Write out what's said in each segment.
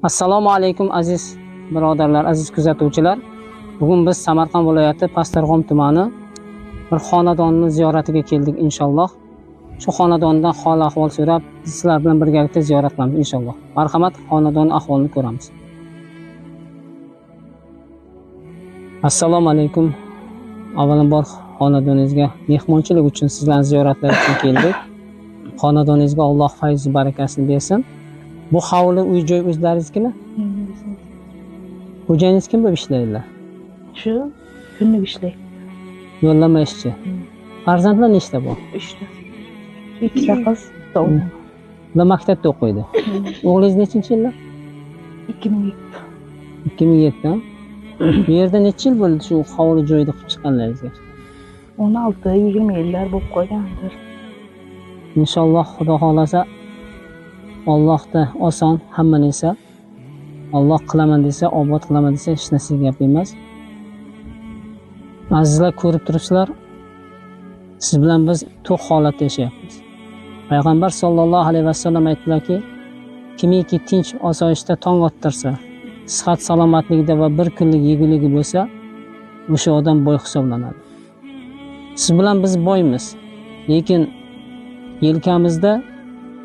Assalomu alaykum aziz birodarlar, aziz kuzatuvchilar. Bugun biz Samarqand viloyati Pastdarg'om tumani bir xonadonni ziyoratiga keldik inshaalloh. Shu xonadondan hol ahvol so'rab, sizlar bilan birgalikda ziyorat qilamiz inshaalloh. Marhamat, xonadon ahvolini ko'ramiz. Assalomu alaykum. Avvalambor xonadoningizga mehmonchilik uchun sizlarni ziyoratlar uchun keldik. Xonadoningizga Alloh fayz va barakasini bersin. Bu hovli uy-joy o'zlaringizmi? Xo'jayingiz kim bo'lib ishlaydilar? Shu kunlik ishlaydi. Yo'llanma ishchi. Farzandlar nechta bor? 3 ta. 2 ta qiz, o'g'il. Ular maktabda o'qiydi. O'g'lingiz nechinchi yillar? 2007. 2007 dan. Bu yerda necha yil bo'ldi shu hovli joyda qilib chiqqanlaringizga? 16-20 yillar bo'lib qolgandir. Inshaalloh Xudo xolasa Allohda oson hamma narsa. Alloh qilaman desa, obod qilaman desa hech narsa gap emas. Azizlar, ko'rib turibsizlar, siz bilan biz to'q holatda yashayapmiz. Payg'ambar sollallohu alayhi vasallam aytdilarki, kimiki tinch osoyishta tong ottirsa, sihat salomatligida va bir kunlik yeguligi bo'lsa, o'sha odam boy hisoblanadi. Siz bilan biz boymiz, lekin yelkamizda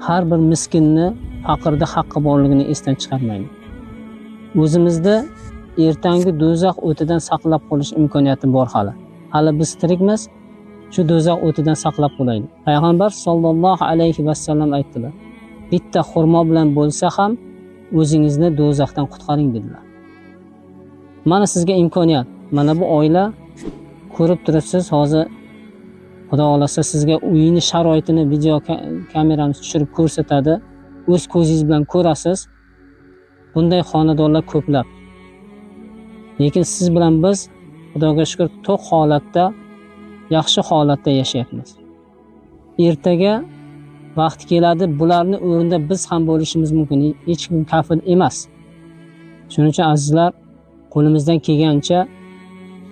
har bir miskinni, faqirda haqqi borligini esdan chiqarmaylik. O'zimizda ertangi do'zax o'tidan saqlab qolish imkoniyati bor hali. Hali biz tirikmiz, shu do'zax o'tidan saqlab qolaylik. Payg'ambar sollallohu alayhi vasallam aytdilar, bitta xurmo bilan bo'lsa ham o'zingizni do'zaxdan qutqaring dedilar. Mana sizga imkoniyat, mana bu oila ko'rib turibsiz, hozir Xudo xolasa sizga uyini sharoitini video kameramiz tushirib ko'rsatadi. O'z ko'zingiz bilan ko'rasiz. Bunday xonadonlar ko'plab. Lekin siz bilan biz Xudoga shukr to'q holatda, yaxshi holatda yashayapmiz. Ertaga vaqt keladi, bularni o'rnida biz ham bo'lishimiz mumkin. Hech kim kafil emas. Shuning uchun azizlar, qo'limizdan kelgancha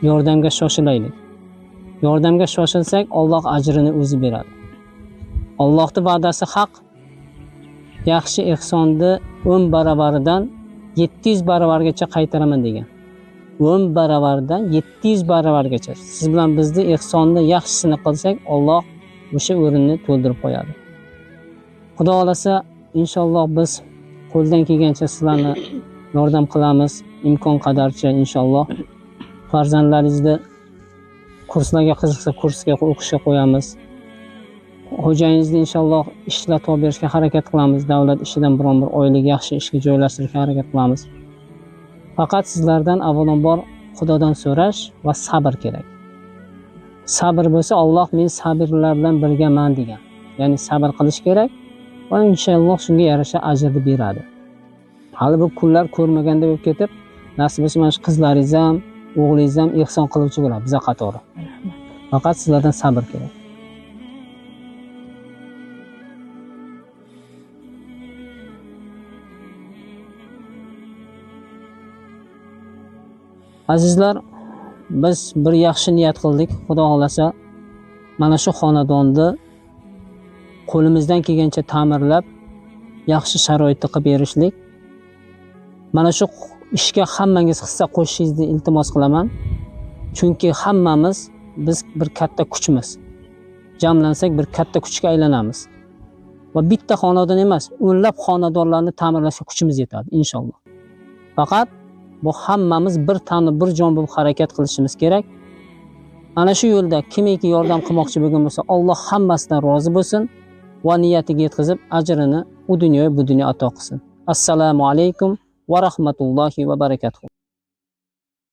yordamga shoshilaylik. Yordamga shoshilsak, Alloh ajrini o'zi beradi. Allohning va'dasi haq. Yaxshi ehsonni 10 baravaridan 700 baravargacha qaytaraman degan. 10 baravardan 700 baravargacha. Siz bilan bizni ehsonni yaxshisini qilsak, Alloh o'sha o'rinni to'ldirib qo'yadi. Xudo xolasa, inshaalloh biz qo'ldan kelgancha sizlarni yordam qilamiz, imkon qadarcha inshaalloh. Farzandlaringizni kurslarga qiziqsa, kursga o'qishga qo'yamiz. Xo'jayingizni inshaalloh ishlatib berishga harakat qilamiz. Davlat ishidan biron bir oylik yaxshi ishga joylashtirishga harakat qilamiz. Faqat sizlardan avvalambor Xudodan so'rash va sabr kerak. Sabr bo'lsa, Alloh men sabrlar bilan birgaman degan. Ya'ni sabr qilish kerak va inshaalloh shunga yarasha ajrni beradi. Hali bu kunlar ko'rmaganda bo'lib ketib, nasib bo'lsa mana shu qizlaringiz ham, o'g'lingiz ham ehson qiluvchi bo'ladi bizga qatori. Faqat sizlardan sabr kerak. Azizlar, biz bir yaxshi niyat qildik. Xudo xolasa mana shu xonadonni qo'limizdan kelgancha ta'mirlab, yaxshi sharoitda qilib berishlik. Mana shu ishga hammangiz hissa qo'shishingizni iltimos qilaman. Chunki hammamiz biz bir katta kuchmiz. Jamlansak bir katta kuchga aylanamiz. Va bitta xonadon emas, o'nlab xonadonlarni ta'mirlashga kuchimiz yetadi inshaalloh. Faqat bu hammamiz bir tanu bir jon bo'lib harakat qilishimiz kerak. Ana shu yo'lda kimiki yordam qilmoqchi bo'lgan bo'lsa, Alloh hammasidan rozi bo'lsin va niyatiga yetkazib ajrini u dunyo va bu dunyo ato qilsin. Assalomu alaykum va rahmatullohi va barakatuh.